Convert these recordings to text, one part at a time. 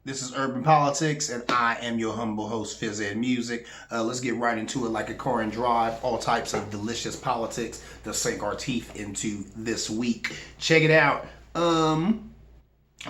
This is Urban Politics, and I am your humble host, Fizz Ed Music. Let's get right into it like a car and drive. All types of delicious politics to sink our teeth into this week. Check it out. I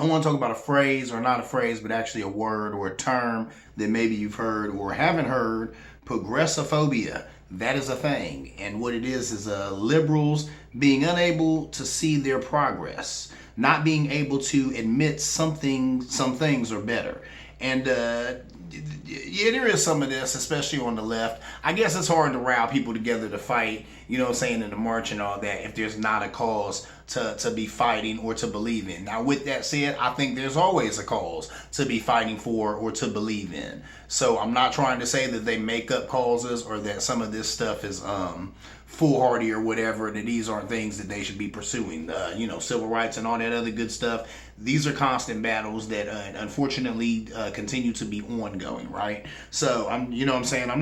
want to talk about a phrase, or not a phrase, but actually a word or a term that maybe you've heard or haven't heard. Progressophobia. That is a thing. And what it is liberals being unable to see their progress, not being able to admit some things are better. And yeah, there is some of this, especially on the left. I guess it's hard to rile people together to fight, you know what I'm saying, in the march and all that, if there's not a cause to be fighting or to believe in. Now, with that said, I think there's always a cause to be fighting for or to believe in. So I'm not trying to say that they make up causes or that some of this stuff is foolhardy or whatever, that these aren't things that they should be pursuing. Civil rights and all that other good stuff. These are constant battles that unfortunately continue to be ongoing, right? So I'm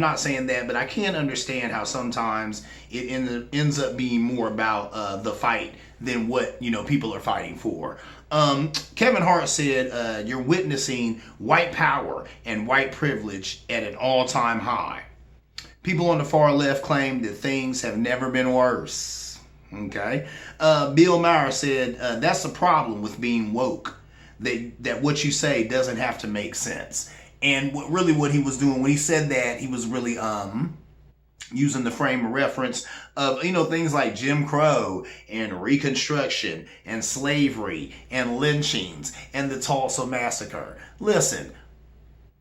not saying that, but I can understand how sometimes it ends up being more about the fight than what people are fighting for. Kevin Hart said, "You're witnessing white power and white privilege at an all-time high." People on the far left claim that things have never been worse. Okay. Bill Maher said, "That's the problem with being woke. That what you say doesn't have to make sense." And what he was doing when he said that, he was really using the frame of reference of things like Jim Crow and Reconstruction and slavery and lynchings and the Tulsa Massacre. Listen,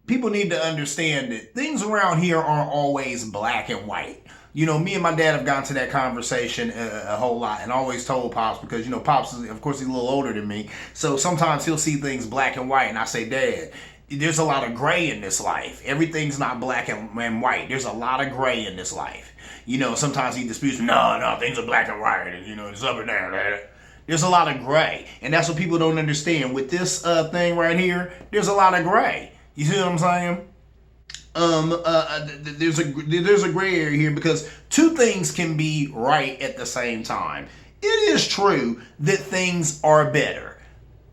people need to understand that things around here aren't always black and white. Me and my dad have gotten to that conversation a whole lot, and I always told Pops, because Pops is, of course, he's a little older than me, so sometimes he'll see things black and white, and I say, "Dad, there's a lot of gray in this life. Everything's not black and white. There's a lot of gray in this life." Sometimes he disputes, no, things are black and white, and it's up and down. There's a lot of gray, and that's what people don't understand. With this thing right here, there's a lot of gray. You see what I'm saying? There's a gray area here, because two things can be right at the same time. It is true that things are better.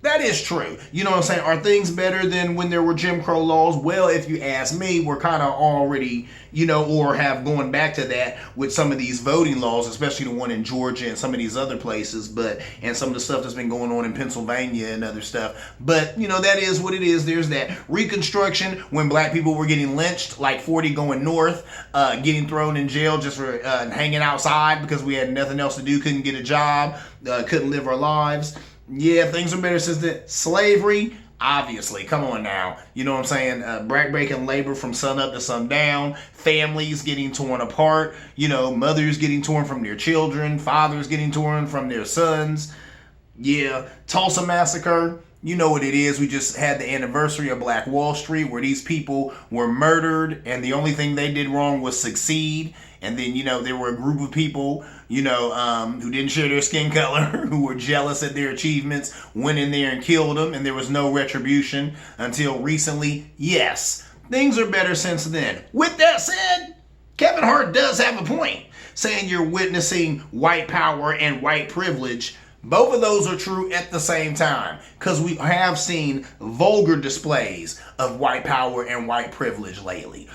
That is true. You know what I'm saying? Are things better than when there were Jim Crow laws? Well, if you ask me, we're kind of already, or have gone back to that with some of these voting laws, especially the one in Georgia and some of these other places, and some of the stuff that's been going on in Pennsylvania and other stuff. But, that is what it is. There's that Reconstruction, when black people were getting lynched, like 40 going north, getting thrown in jail just for hanging outside because we had nothing else to do, couldn't get a job, couldn't live our lives. Yeah, things are better since then. Slavery, obviously, come on now. You know what I'm saying? Backbreaking labor from sun up to sundown. Families getting torn apart. Mothers getting torn from their children. Fathers getting torn from their sons. Yeah, Tulsa Massacre. You know what it is. We just had the anniversary of Black Wall Street, where these people were murdered, and the only thing they did wrong was succeed. And then, there were a group of people, who didn't share their skin color, who were jealous at their achievements, went in there and killed them, and there was no retribution until recently. Yes, things are better since then. With that said, Kevin Hart does have a point, saying you're witnessing white power and white privilege. Both of those are true at the same time, because we have seen vulgar displays of white power and white privilege lately.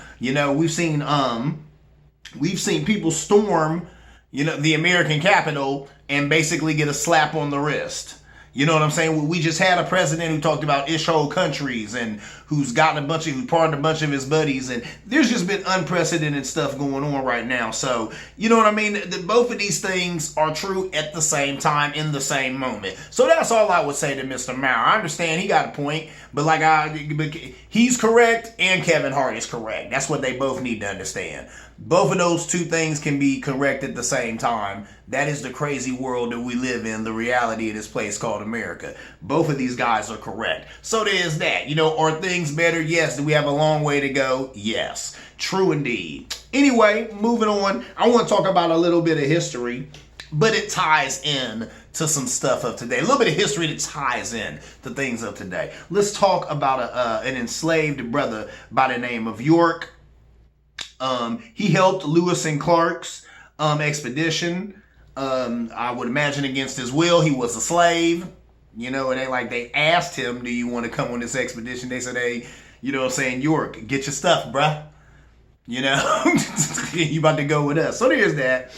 We've seen people storm, the American Capitol and basically get a slap on the wrist. You know what I'm saying? We just had a president who talked about ish-hole countries and who's pardoned a bunch of his buddies, and there's just been unprecedented stuff going on right now. So, you know what I mean? Both of these things are true at the same time, in the same moment. So that's all I would say to Mr. Maher. I understand he got a point, but he's correct and Kevin Hart is correct. That's what they both need to understand. Both of those two things can be correct at the same time. That is the crazy world that we live in, the reality of this place called America. Both of these guys are correct. So there's that. Are things better? Yes. Do we have a long way to go? Yes. True indeed. Anyway, moving on. I want to talk about a little bit of history, but it ties in to some stuff of today. A little bit of history that ties in to things of today. Let's talk about an enslaved brother by the name of York. He helped Lewis and Clark's expedition. I would imagine against his will. He was a slave. You know, it ain't like they asked him, do you want to come on this expedition? They said, hey, you know what I'm saying, York, get your stuff, bruh. You know, you about to go with us. So there's that.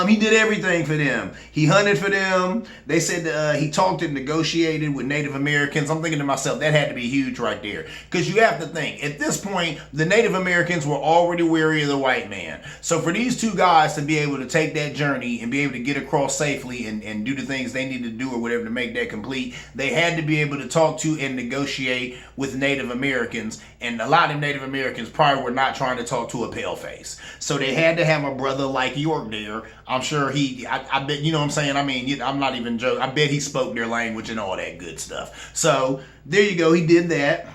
He did everything for them. He hunted for them. They said he talked and negotiated with Native Americans. I'm thinking to myself, that had to be huge right there. Because you have to think, at this point, the Native Americans were already wary of the white man. So for these two guys to be able to take that journey and be able to get across safely and do the things they need to do or whatever to make that complete, they had to be able to talk to and negotiate with Native Americans. And a lot of Native Americans probably were not trying to talk to a paleface. So they had to have a brother like York there. I'm sure I bet, you know what I'm saying? I mean, I'm not even joking. I bet he spoke their language and all that good stuff. So there you go. He did that.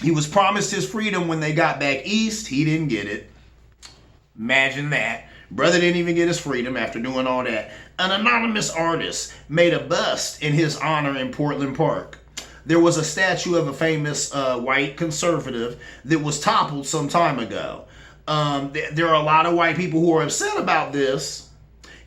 He was promised his freedom when they got back east. He didn't get it. Imagine that. Brother didn't even get his freedom after doing all that. An anonymous artist made a bust in his honor in Portland Park. There was a statue of a famous white conservative that was toppled some time ago. There are a lot of white people who are upset about this,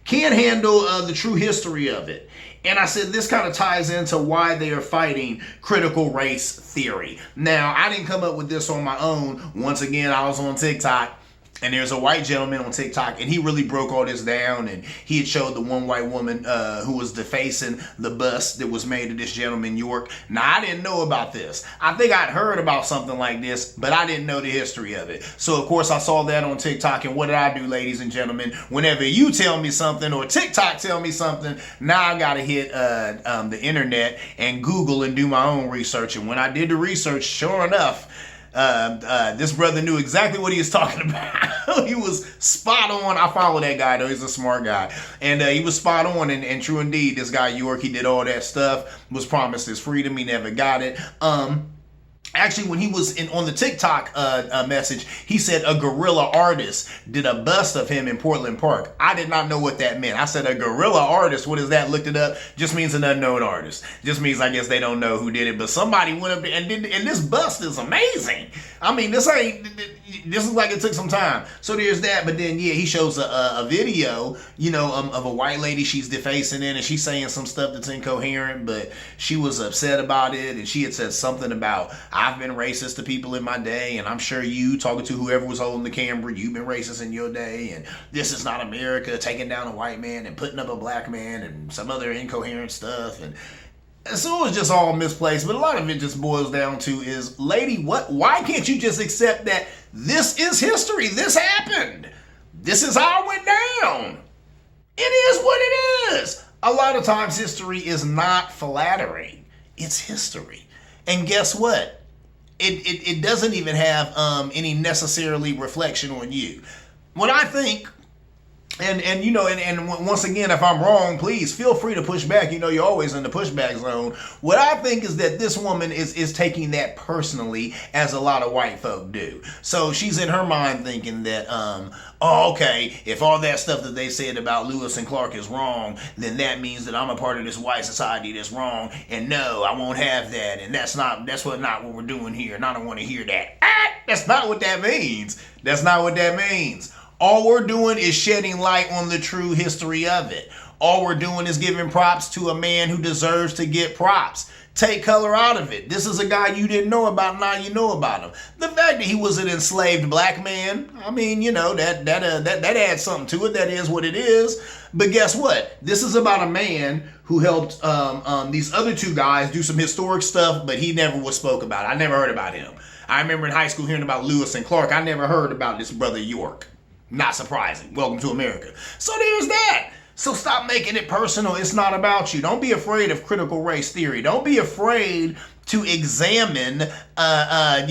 can't handle the true history of it. And I said this kind of ties into why they are fighting critical race theory. Now, I didn't come up with this on my own. Once again, I was on TikTok. And there's a white gentleman on TikTok, and he really broke all this down, and he had showed the one white woman who was defacing the bust that was made of this gentleman, York. Now, I didn't know about this. I think I'd heard about something like this, but I didn't know the history of it. So, of course, I saw that on TikTok, and what did I do, ladies and gentlemen? Whenever you tell me something or TikTok tell me something, now I got to hit the internet and Google and do my own research. And when I did the research, sure enough, this brother knew exactly what he was talking about. He was spot on. I follow that guy though. He's a smart guy. And he was spot on. And true indeed, this guy York, he did all that stuff, was promised his freedom. He never got it. Actually, when he was on the TikTok message, he said a guerrilla artist did a bust of him in Portland Park. I did not know what that meant. I said a guerrilla artist. What is that? Looked it up. Just means an unknown artist. Just means I guess they don't know who did it. But somebody went up there and did. And this bust is amazing. I mean, this is like it took some time. So there's that. But then yeah, he shows a video, you know, of a white lady she's defacing it, and she's saying some stuff that's incoherent. But she was upset about it, and she had said something about, I've been racist to people in my day, and I'm sure you, talking to whoever was holding the camera, you've been racist in your day, and this is not America, taking down a white man and putting up a black man and some other incoherent stuff. And so it was just all misplaced, but a lot of it just boils down to is, lady, why can't you just accept that this is history? This happened. This is how it went down. It is what it is. A lot of times history is not flattering. It's history. And guess what? It doesn't even have any necessarily reflection on you. What I think, and you know, and once again, if I'm wrong, please feel free to push back. You know, you're always in the pushback zone. What I think is that this woman is taking that personally, as a lot of white folk do. So she's in her mind thinking that, oh, okay, if all that stuff that they said about Lewis and Clark is wrong, then that means that I'm a part of this white society that's wrong. And no, I won't have that. And that's not what we're doing here. And I don't want to hear that. That's not what that means. That's not what that means. All we're doing is shedding light on the true history of it. All we're doing is giving props to a man who deserves to get props. Take color out of it. This is a guy you didn't know about, now you know about him. The fact that he was an enslaved black man, I mean, you know, that adds something to it. That is what it is. But guess what? This is about a man who helped these other two guys do some historic stuff, but he never was spoke about. I never heard about him. I remember in high school hearing about Lewis and Clark. I never heard about this brother York. Not surprising. Welcome to America. So there's that. So stop making it personal. It's not about you. Don't be afraid of critical race theory. Don't be afraid to examine, you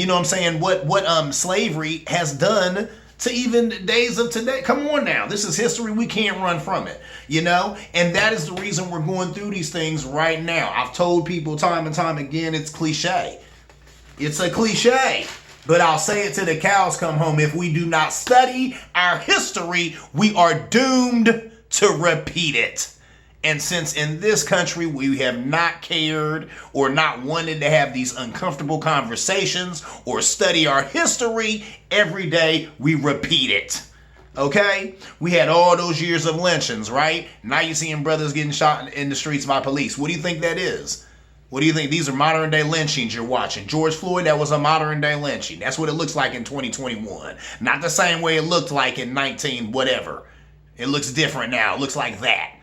know what I'm saying, what slavery has done to even days of today. Come on now. This is history. We can't run from it, you know? And that is the reason we're going through these things right now. I've told people time and time again, it's cliche. It's a cliche. But I'll say it till the cows come home. If we do not study our history, we are doomed to repeat it. And since in this country we have not cared or not wanted to have these uncomfortable conversations or study our history, every day we repeat it. Okay? We had all those years of lynchings, right? Now you're seeing brothers getting shot in the streets by police. What do you think that is? What do you think? These are modern day lynchings you're watching. George Floyd, that was a modern day lynching. That's what it looks like in 2021. Not the same way it looked like in 19 whatever. It looks different now. It looks like that.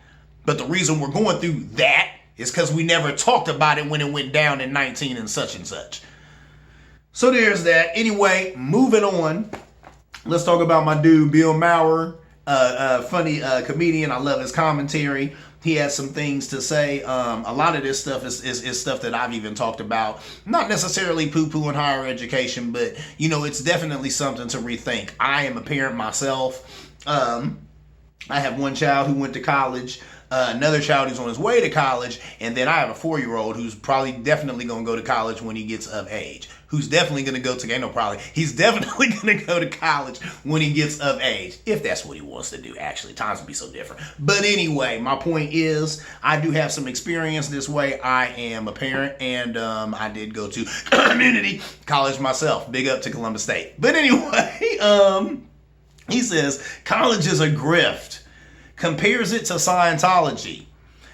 But the reason we're going through that is because we never talked about it when it went down in 19 and such and such. So there's that. Anyway, moving on. Let's talk about my dude, Bill Maher. Funny comedian. I love his commentary. He has some things to say. A lot of this stuff is stuff that I've even talked about. Not necessarily poo-pooing higher education, but, it's definitely something to rethink. I am a parent myself. I have one child who went to college, another child who's on his way to college, and then I have a 4-year-old who's probably definitely going to go to college when he gets of age. Who's definitely going to go to, he's definitely going to go to college when he gets of age. If that's what he wants to do, actually. Times would be so different. But anyway, my point is, I do have some experience this way. I am a parent, and I did go to community college myself. Big up to Columbus State. But anyway, he says, college is a grift. Compares it to Scientology.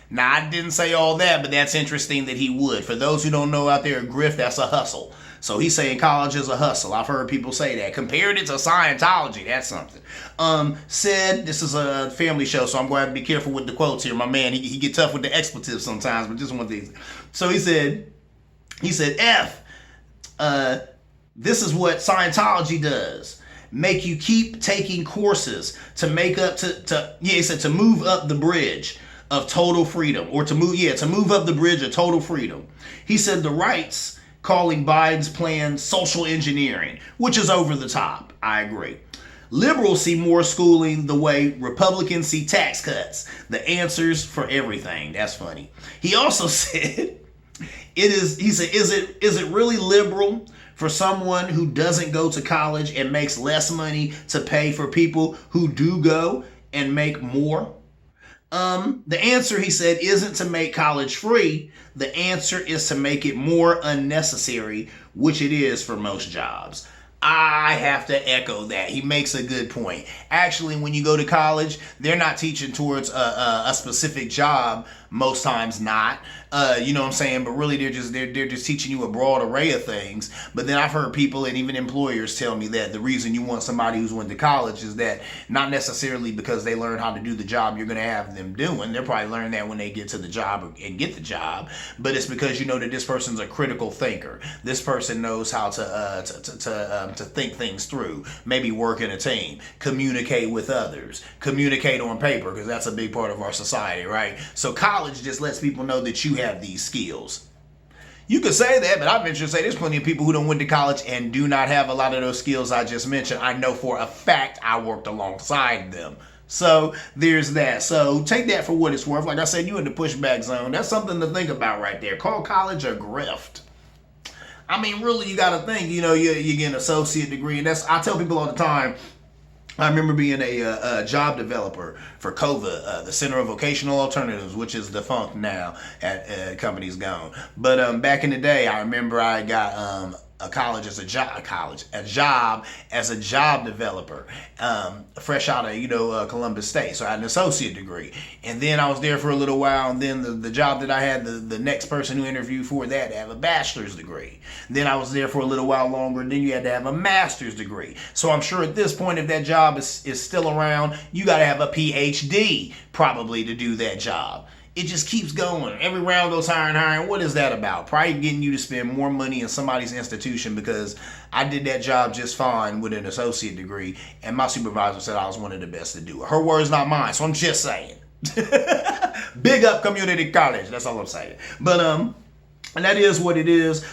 Now, I didn't say all that, but that's interesting that he would. For those who don't know out there, a grift, that's a hustle. So he's saying college is a hustle. I've heard people say that. Compared it to Scientology, that's something. Said, this is a family show, so I'm going to be careful with the quotes here. My man, he get tough with the expletives sometimes, but just one thing. So he said, F, this is what Scientology does. Make you keep taking courses to make up to move up the bridge of total freedom, or to move up the bridge of total freedom. He said the right's calling Biden's plan social engineering, which is over the top. I agree. Liberals see more schooling the way Republicans see tax cuts. The answers for everything. That's funny. He also said, is it really liberal for someone who doesn't go to college and makes less money to pay for people who do go and make more? The answer, he said, isn't to make college free. The answer is to make it more unnecessary, which it is for most jobs. I have to echo that. He makes a good point. Actually, when you go to college, they're not teaching towards a specific job. Most times not. You know what I'm saying? But really, they're just teaching you a broad array of things. But then I've heard people and even employers tell me that the reason you want somebody who's went to college is that not necessarily because they learn how to do the job you're going to have them doing. They'll probably learn that when they get to the job and get the job. But it's because you know that this person's a critical thinker. This person knows how to think things through. Maybe work in a team, communicate with others, communicate on paper, because that's a big part of our society, right? So college just lets people know that you have these skills. You could say that, but I venture to say there's plenty of people who don't went to college and do not have a lot of those skills I just mentioned. I know for a fact I worked alongside them. So there's that. So take that for what it's worth. Like I said, you in the pushback zone. That's something to think about right there. Call college a grift. I mean, really, you got to think, you get an associate degree. And I tell people all the time, I remember being a job developer for COVA, the Center of Vocational Alternatives, which is defunct now, at company's gone. But back in the day, I remember I got a job as a job developer, fresh out of Columbus State. So I had an associate degree, and then I was there for a little while, and then the job that I had, the next person who interviewed for that to have a bachelor's degree. Then I was there for a little while longer, and then you had to have a master's degree. So I'm sure at this point, if that job is still around, you got to have a PhD probably to do that job. It just keeps going. Every round goes higher and higher. And what is that about? Probably getting you to spend more money in somebody's institution, because I did that job just fine with an associate degree, and my supervisor said I was one of the best to do it. Her words, not mine. So I'm just saying. Big up community college. That's all I'm saying. But and that is what it is.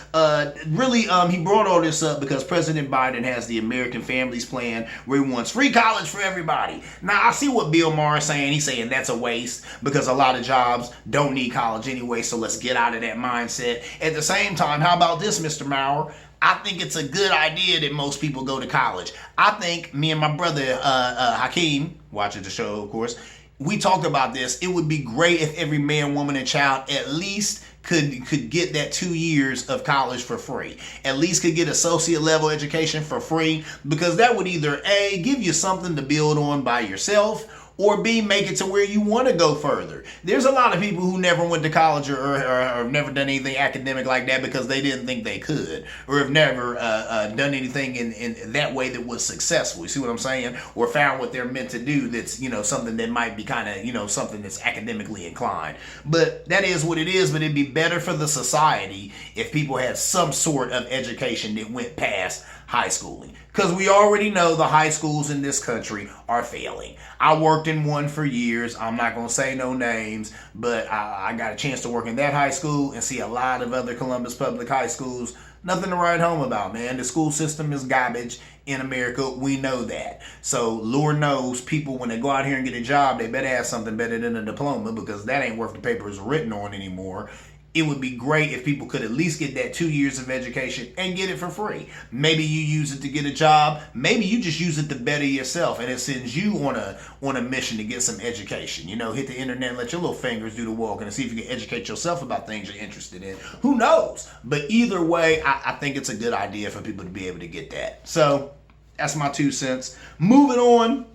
Really, he brought all this up because President Biden has the American Families Plan, where he wants free college for everybody. Now, I see what Bill Maher is saying. He's saying that's a waste because a lot of jobs don't need college anyway, so let's get out of that mindset. At the same time, how about this, Mr. Maher? I think it's a good idea that most people go to college. I think me and my brother, Hakeem, watching the show, of course, we talked about this. It would be great if every man, woman, and child at least could get that 2 years of college for free. At least could get associate level education for free, because that would either A, give you something to build on by yourself, or B, make it to where you want to go further. There's a lot of people who never went to college or have never done anything academic like that because they didn't think they could, or have never done anything in that way that was successful. You see what I'm saying? Or found what they're meant to do that's, something that might be kind of, something that's academically inclined. But that is what it is. But it'd be better for the society if people had some sort of education that went past high schooling, because we already know the high schools in this country are failing. I worked in one for years. I'm not going to say no names, but I got a chance to work in that high school and see a lot of other Columbus public high schools. Nothing to write home about, man. The school system is garbage in America. We know that. So Lord knows people, when they go out here and get a job, they better have something better than a diploma, because that ain't worth the paper it's written on anymore. It would be great if people could at least get that 2 years of education and get it for free. Maybe you use it to get a job. Maybe you just use it to better yourself, and it sends you on a mission to get some education. Hit the internet and let your little fingers do the walking and see if you can educate yourself about things you're interested in. Who knows? But either way, I think it's a good idea for people to be able to get that. So that's my 2 cents. Moving on.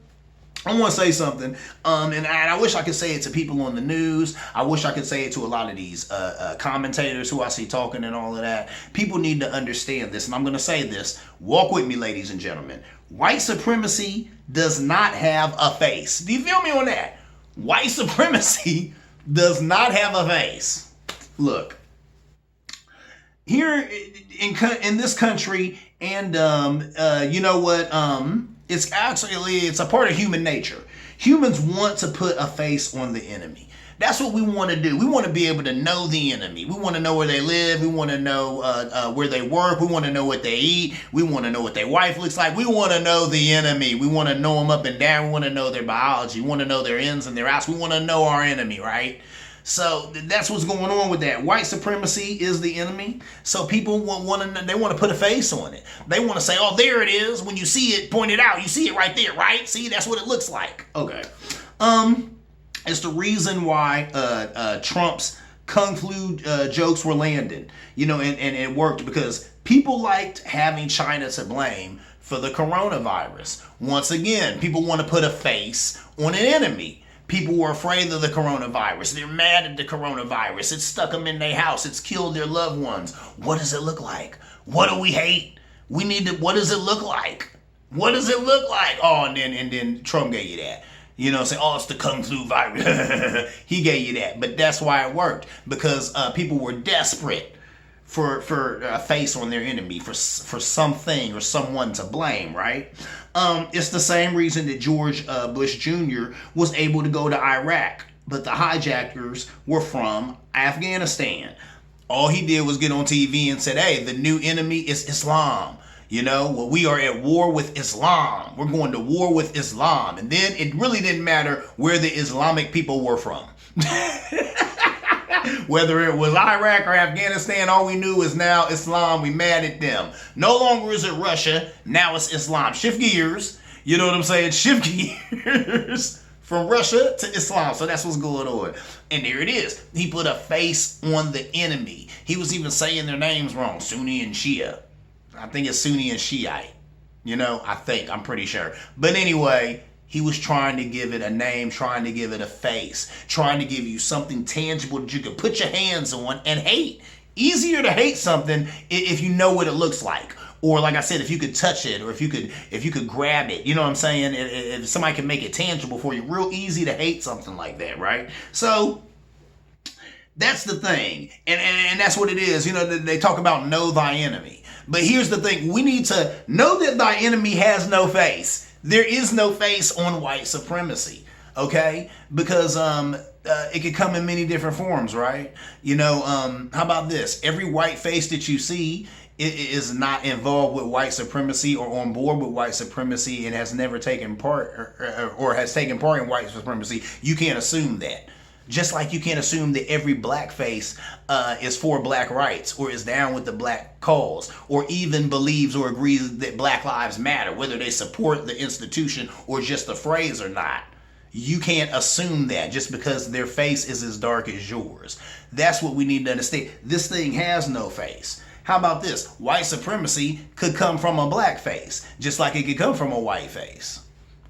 I want to say something, and I wish I could say it to people on the news. I wish I could say it to a lot of these commentators who I see talking and all of that. People need to understand this, and I'm going to say this. Walk with me, ladies and gentlemen. White supremacy does not have a face. Do you feel me on that? White supremacy does not have a face. Look, here in this country, and you know what? It's a part of human nature. Humans want to put a face on the enemy. That's what we want to do. We want to be able to know the enemy. We want to know where they live. We want to know where they work. We want to know what they eat. We want to know what their wife looks like. We want to know the enemy. We want to know them up and down. We want to know their biology. We want to know their ins and their outs. We want to know our enemy, right? So that's what's going on with that. White supremacy is the enemy. So people want to put a face on it. They want to say, oh, there it is. When you see it, point it out. You see it right there, right? See, that's what it looks like. Okay. It's the reason why Trump's kung flu jokes were landing, and it worked, because people liked having China to blame for the coronavirus. Once again, people want to put a face on an enemy. People were afraid of the coronavirus. They're mad at the coronavirus. It stuck them in their house. It's killed their loved ones. What does it look like? What do we hate? What does it look like? What does it look like? Oh, and then Trump gave you that. Say, oh, it's the Kung Flu virus. He gave you that. But that's why it worked. Because people were desperate for a face on their enemy, for something or someone to blame, right? It's the same reason that George Bush Jr. was able to go to Iraq, but the hijackers were from Afghanistan. All he did was get on TV and said, hey, the new enemy is Islam. Well, we are at war with Islam. We're going to war with Islam. And then it really didn't matter where the Islamic people were from. Whether it was Iraq or Afghanistan, all we knew is now Islam. We mad at them. No longer is it Russia. Now it's Islam. Shift gears. You know what I'm saying? Shift gears from Russia to Islam. So that's what's going on. And there it is. He put a face on the enemy. He was even saying their names wrong. Sunni and Shia. I think it's Sunni and Shiite. I'm pretty sure. But anyway, he was trying to give it a name, trying to give it a face, trying to give you something tangible that you could put your hands on and hate. Easier to hate something if you know what it looks like. Or like I said, if you could touch it, or if you could grab it. You know what I'm saying? If somebody can make it tangible for you, real easy to hate something like that, right? So that's the thing. And that's what it is. They talk about know thy enemy. But here's the thing. We need to know that thy enemy has no face. There is no face on white supremacy, okay? Because it could come in many different forms, right? How about this? Every white face that you see is not involved with white supremacy or on board with white supremacy and has never taken part or has taken part in white supremacy. You can't assume that. Just like you can't assume that every black face is for black rights or is down with the black cause or even believes or agrees that Black Lives Matter, whether they support the institution or just the phrase or not. You can't assume that just because their face is as dark as yours. That's what we need to understand. This thing has no face. How about this? White supremacy could come from a black face, just like it could come from a white face.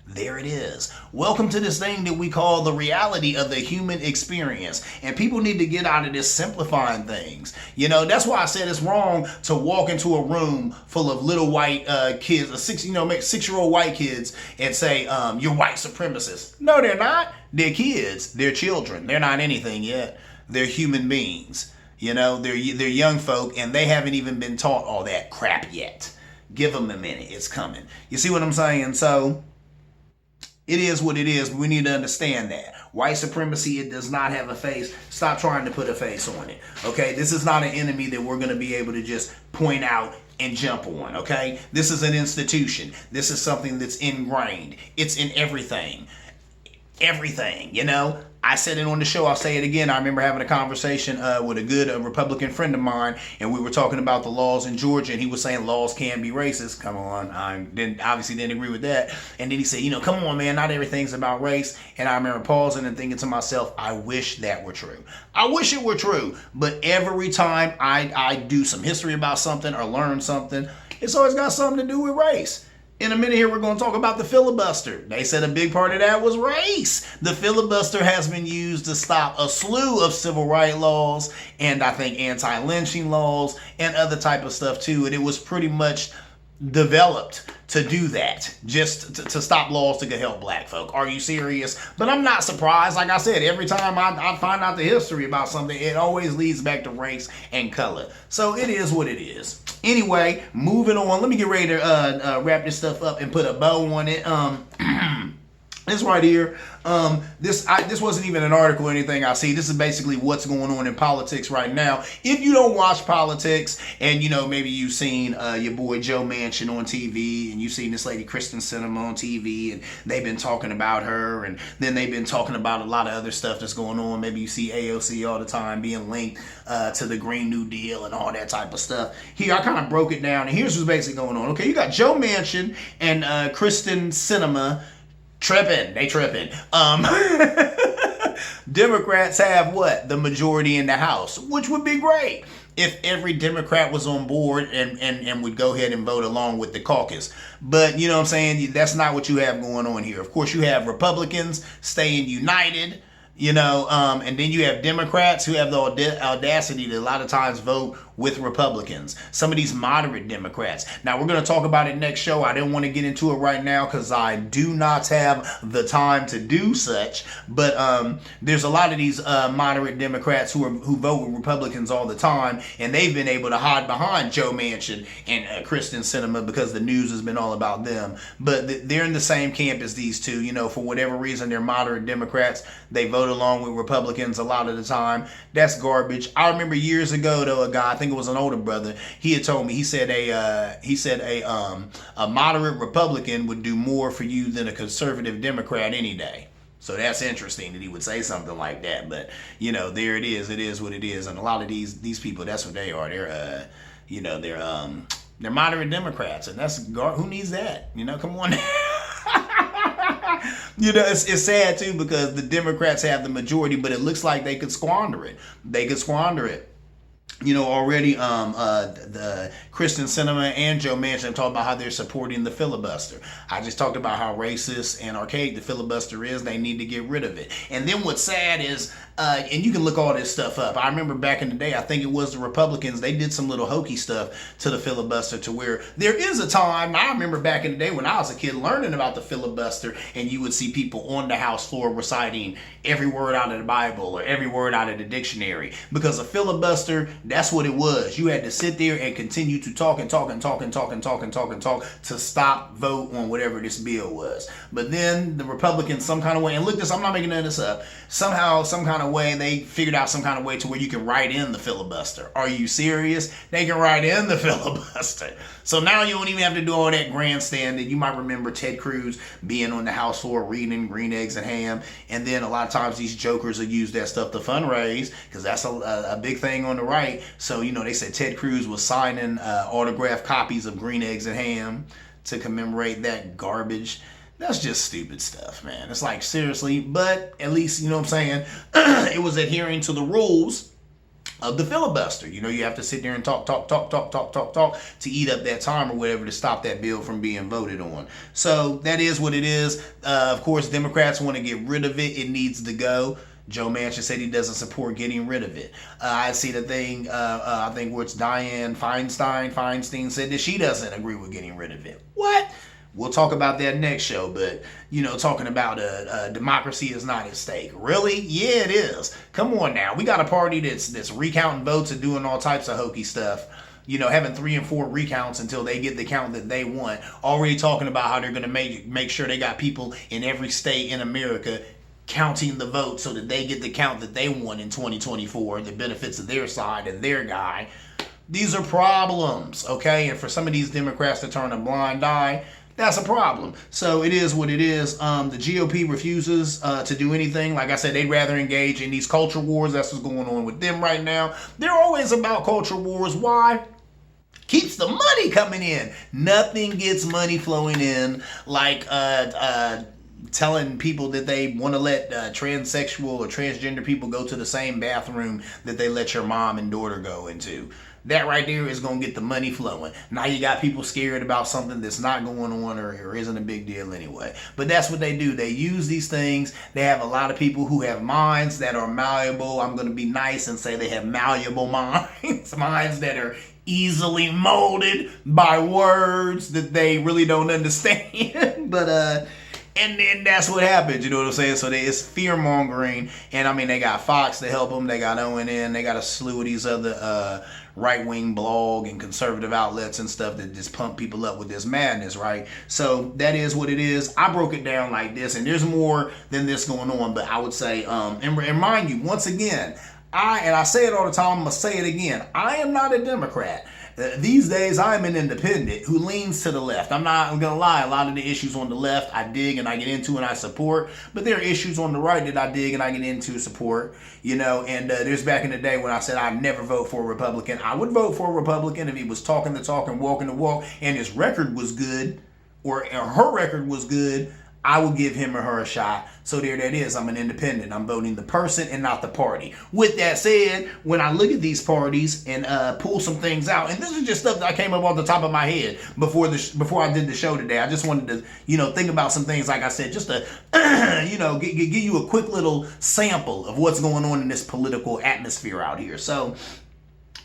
There it is. Welcome to this thing that we call the reality of the human experience. And people need to get out of this simplifying things. You know, that's why I said it's wrong to walk into a room full of little white kids, 6-year-old white kids, and say, you're white supremacists. No, they're not. They're kids. They're children. They're not anything yet. They're human beings. You know, they're young folk, and they haven't even been taught all that crap yet. Give them a minute. It's coming. You see what I'm saying? So it is what it is. But we need to understand that. White supremacy, it does not have a face. Stop trying to put a face on it. Okay? This is not an enemy that we're going to be able to just point out and jump on. Okay? This is an institution. This is something that's ingrained. It's in everything. Everything, you know. I said it on the show. I'll say it again. I remember having a conversation with a good Republican friend of mine, and we were talking about the laws in Georgia, and he was saying laws can be racist. Come on, I obviously didn't agree with that. And then he said, come on, man, not everything's about race. And I remember pausing and thinking to myself, I wish that were true. I wish it were true. But every time I do some history about something or learn something, it's always got something to do with race. In a minute here, we're going to talk about the filibuster. They said a big part of that was race. The filibuster has been used to stop a slew of civil rights laws and I think anti-lynching laws and other type of stuff too. And it was pretty much developed to do that, just to stop laws to help black folk. Are you serious? But I'm not surprised. Like I said, every time I find out the history about something, it always leads back to race and color. So it is what it is. Anyway, moving on. Let me get ready to wrap this stuff up and put a bow on it. This right here, this wasn't even an article or anything I see. This is basically what's going on in politics right now. If you don't watch politics and, maybe you've seen your boy Joe Manchin on TV and you've seen this lady Kyrsten Sinema on TV and they've been talking about her and then they've been talking about a lot of other stuff that's going on. Maybe you see AOC all the time being linked to the Green New Deal and all that type of stuff. Here, I kind of broke it down and here's what's basically going on. Okay, you got Joe Manchin and Kyrsten Sinema They tripping. Democrats have what? The majority in the House, which would be great if every Democrat was on board and would go ahead and vote along with the caucus. But, you know what I'm saying? That's not what you have going on here. Of course, you have Republicans staying united, and then you have Democrats who have the audacity to a lot of times vote with Republicans. Some of these moderate Democrats. Now, we're going to talk about it next show. I didn't want to get into it right now because I do not have the time to do such. But there's a lot of these moderate Democrats who vote with Republicans all the time, and they've been able to hide behind Joe Manchin and Kyrsten Sinema because the news has been all about them. But they're in the same camp as these two. For whatever reason, they're moderate Democrats. They vote along with Republicans a lot of the time. That's garbage. I remember years ago, though, a guy, I think it was an older brother, he had told me, he said a moderate Republican would do more for you than a conservative Democrat any day. So that's interesting that he would say something like that. But there it is. It is what it is. And a lot of these people, that's what they are. They're moderate Democrats, and that's who needs that? Come on. It's sad too because the Democrats have the majority, but it looks like they could squander it. Already the Kyrsten Sinema and Joe Manchin talked about how they're supporting the filibuster. I just talked about how racist and archaic the filibuster is. They need to get rid of it. And then what's sad is, and you can look all this stuff up. I remember back in the day, I think it was the Republicans, they did some little hokey stuff to the filibuster to where there is a time, I remember back in the day when I was a kid learning about the filibuster, and you would see people on the House floor reciting every word out of the Bible or every word out of the dictionary. Because a filibuster, that's what it was. You had to sit there and continue to talk to stop vote on whatever this bill was. But then the Republicans, some kind of way, and look this, I'm not making none of this up, somehow, some kind of way, they figured out some kind of way to where you can write in the filibuster. Are you serious? They can write in the filibuster. So now you don't even have to do all that grandstanding. You might remember Ted Cruz being on the House floor reading Green Eggs and Ham. And then a lot of times these jokers will use that stuff to fundraise because that's a big thing on the right. So, they said Ted Cruz was signing autographed copies of Green Eggs and Ham to commemorate that garbage. That's just stupid stuff, man. It's like, seriously. But at least, it was adhering to the rules of the filibuster. You know, you have to sit there and talk to eat up that time or whatever to stop that bill from being voted on. So that is what it is. Of course, Democrats want to get rid of it. It needs to go. Joe Manchin said he doesn't support getting rid of it. I see the thing, I think where it's Dianne Feinstein said that she doesn't agree with getting rid of it. What? We'll talk about that next show, but, you know, talking about democracy is not at stake. Really? Yeah, it is. Come on now. We got a party that's recounting votes and doing all types of hokey stuff. You know, having 3 and 4 recounts until they get the count that they want. Already talking about how they're going to make sure they got people in every state in America counting the votes so that they get the count that they want in 2024, the benefits of their side and their guy. These are problems, okay? And for some of these Democrats to turn a blind eye, that's a problem. So it is what it is. The GOP refuses to do anything. Like I said, they'd rather engage in these culture wars. That's what's going on with them right now. They're always about culture wars. Why? Keeps the money coming in. Nothing gets money flowing in like telling people that they want to let transsexual or transgender people go to the same bathroom that they let your mom and daughter go into. That right there is going to get the money flowing. Now you got people scared about something that's not going on or isn't a big deal anyway. But that's what they do. They use these things. They have a lot of people who have minds that are malleable. I'm going to be nice and say they have malleable minds. Minds that are easily molded by words that they really don't understand. But, and then that's what happens, you know what I'm saying? So it's fear-mongering, and I mean, they got Fox to help them, they got ONN, they got a slew of these other right-wing blog and conservative outlets and stuff that just pump people up with this madness, right? So that is what it is. I broke it down like this, and there's more than this going on, but I would say, and mind you, once again, I say it all the time, I'm going to say it again, I am not a Democrat. These days, I'm an independent who leans to the left. I'm not going to lie. A lot of the issues on the left, I dig and I get into and I support. But there are issues on the right that I dig and I get into and support. You know, and there's back in the day when I said I'd never vote for a Republican. I would vote for a Republican if he was talking the talk and walking the walk and his record was good or her record was good. I will give him or her a shot. So there that is. I'm an independent. I'm voting the person and not the party. With that said, when I look at these parties and pull some things out, and this is just stuff that I came up off the top of my head before I did the show today. I just wanted to, you know, think about some things, like I said, just to, you know, give you a quick little sample of what's going on in this political atmosphere out here. So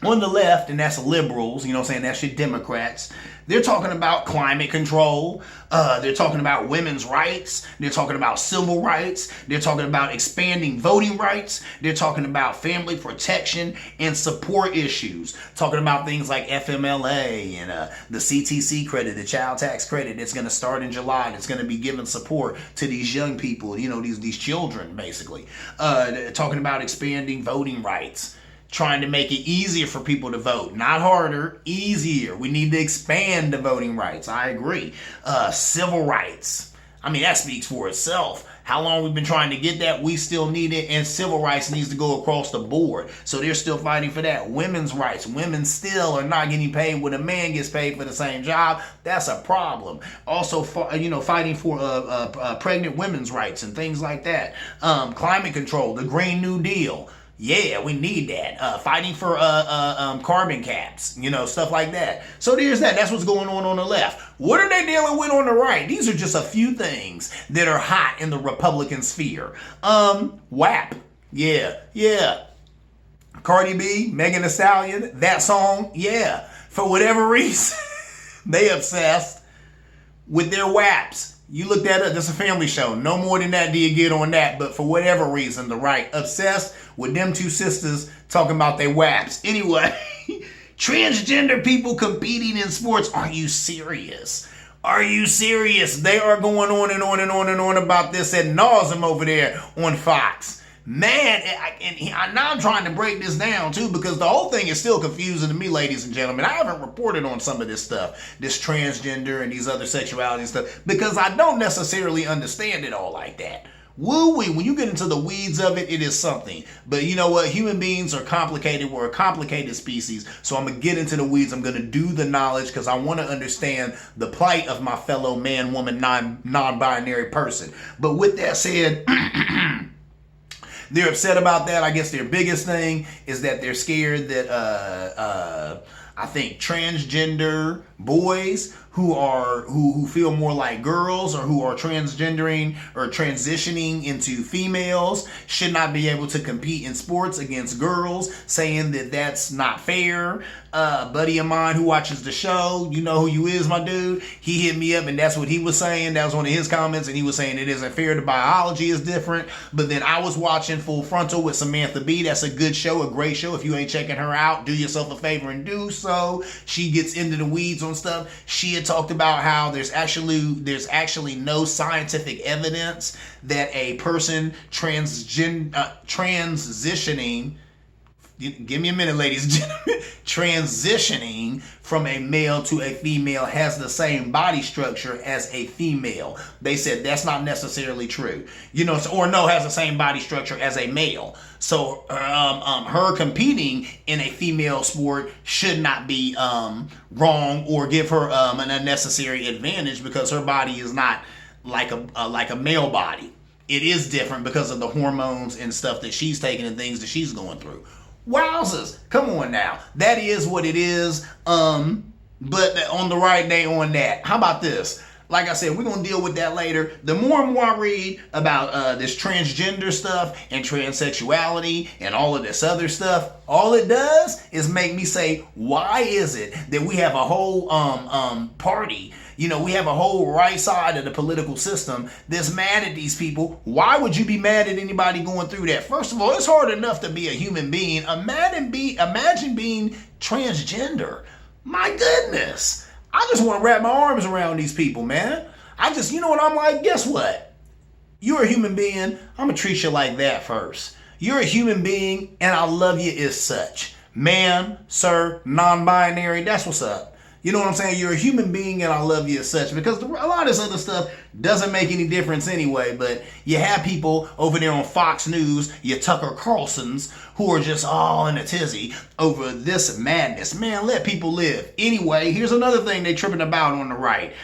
on the left, and that's liberals, you know what I'm saying, that's your Democrats, they're talking about climate control, they're talking about women's rights, they're talking about civil rights, they're talking about expanding voting rights, they're talking about family protection and support issues, talking about things like FMLA and the CTC credit, the child tax credit that's going to start in July, that's going to be giving support to these young people, you know, these children basically, talking about expanding voting rights, trying to make it easier for people to vote. Not harder, easier. We need to expand the voting rights. I agree. Civil rights. I mean, that speaks for itself. How long we've been trying to get that, we still need it, and civil rights needs to go across the board. So they're still fighting for that. Women's rights. Women still are not getting paid when a man gets paid for the same job. That's a problem. Also, you know, fighting for pregnant women's rights and things like that. Climate control, the Green New Deal. Yeah, we need that. Fighting for carbon caps, you know, stuff like that. So there's that. That's what's going on the left. What are they dealing with on the right? These are just a few things that are hot in the Republican sphere. WAP. Yeah. Cardi B, Megan Thee Stallion, that song. Yeah. For whatever reason, they obsessed with their WAPs. You look that up, that's a family show. No more than that do you get on that. But for whatever reason, the right obsessed with them two sisters talking about their WAPs. Anyway, transgender people competing in sports. Are you serious? Are you serious? They are going on and on and on and on about this ad nauseum over there on Fox. Man, now I'm trying to break this down too, because the whole thing is still confusing to me, ladies and gentlemen. I haven't reported on some of this stuff, this transgender and these other sexuality stuff, because I don't necessarily understand it all like that. Woo-wee, when you get into the weeds of it, it is something. But you know what? Human beings are complicated. We're a complicated species. So I'm going to get into the weeds. I'm going to do the knowledge because I want to understand the plight of my fellow man, woman, non-binary person. But with that said, They're upset about that. I guess their biggest thing is that they're scared that I think transgender boys who feel more like girls or who are transgendering or transitioning into females should not be able to compete in sports against girls, saying that that's not fair. A buddy of mine who watches the show, you know who you is, my dude, he hit me up and that's what he was saying. That was one of his comments, and he was saying it isn't fair. The biology is different. But then I was watching Full Frontal with Samantha Bee. That's a good show, a great show. If you ain't checking her out, do yourself a favor and do so. She gets into the weeds on stuff. She had talked about how there's actually no scientific evidence that a person transitioning, give me a minute, ladies and gentlemen, transitioning from a male to a female has the same body structure as a female. They said that's not necessarily true, has the same body structure as a male. So her competing in a female sport should not be wrong or give her an unnecessary advantage, because her body is not like a male body. It is different because of the hormones and stuff that she's taking and things that she's going through. Wowzers, come on now. That is what it is. But on the right day on that. How about this? Like I said, we're going to deal with that later. The more and more I read about this transgender stuff and transsexuality and all of this other stuff, all it does is make me say, why is it that we have a whole party, we have a whole right side of the political system that's mad at these people? Why would you be mad at anybody going through that? First of all, it's hard enough to be a human being. Imagine being transgender. My goodness. I just want to wrap my arms around these people, man. You know what I'm like? Guess what? You're a human being. I'm going to treat you like that first. You're a human being, and I love you as such. Man, sir, non-binary, that's what's up. You know what I'm saying? You're a human being, and I love you as such, because a lot of this other stuff doesn't make any difference anyway. But you have people over there on Fox News, your Tucker Carlsons, who are just all in a tizzy over this madness. Man, let people live. Anyway, here's another thing they tripping about on the right.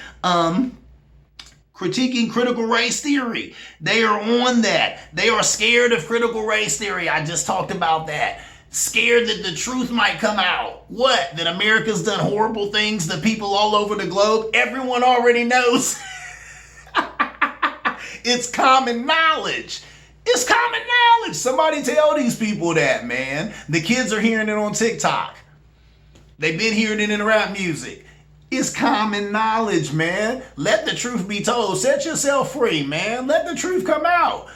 Critiquing critical race theory. They are on that. They are scared of critical race theory. I just talked about that. Scared that the truth might come out. What? That America's done horrible things to people all over the globe? Everyone already knows. It's common knowledge. It's common knowledge. Somebody tell these people that, man. The kids are hearing it on TikTok. They've been hearing it in rap music. It's common knowledge, man. Let the truth be told. Set yourself free, man. Let the truth come out.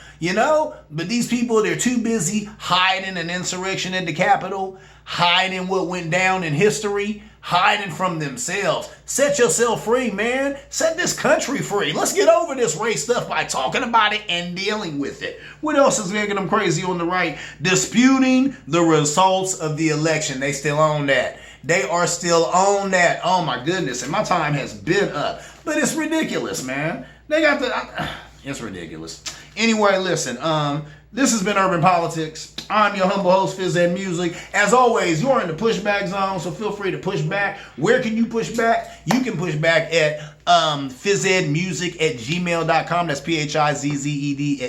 But these people, they're too busy hiding an insurrection at the Capitol, hiding what went down in history, hiding from themselves. Set yourself free, man. Set this country free. Let's get over this race stuff by talking about it and dealing with it. What else is making them crazy on the right? Disputing the results of the election. They still own that. They are still on that. Oh my goodness. And my time has been up. But it's ridiculous, man. It's ridiculous. Anyway, listen, this has been Urban Politics. I'm your humble host, Fizz Ed Music. As always, you're in the pushback zone, so feel free to push back. Where can you push back? You can push back at fizzedmusic@gmail.com. That's PHIZZED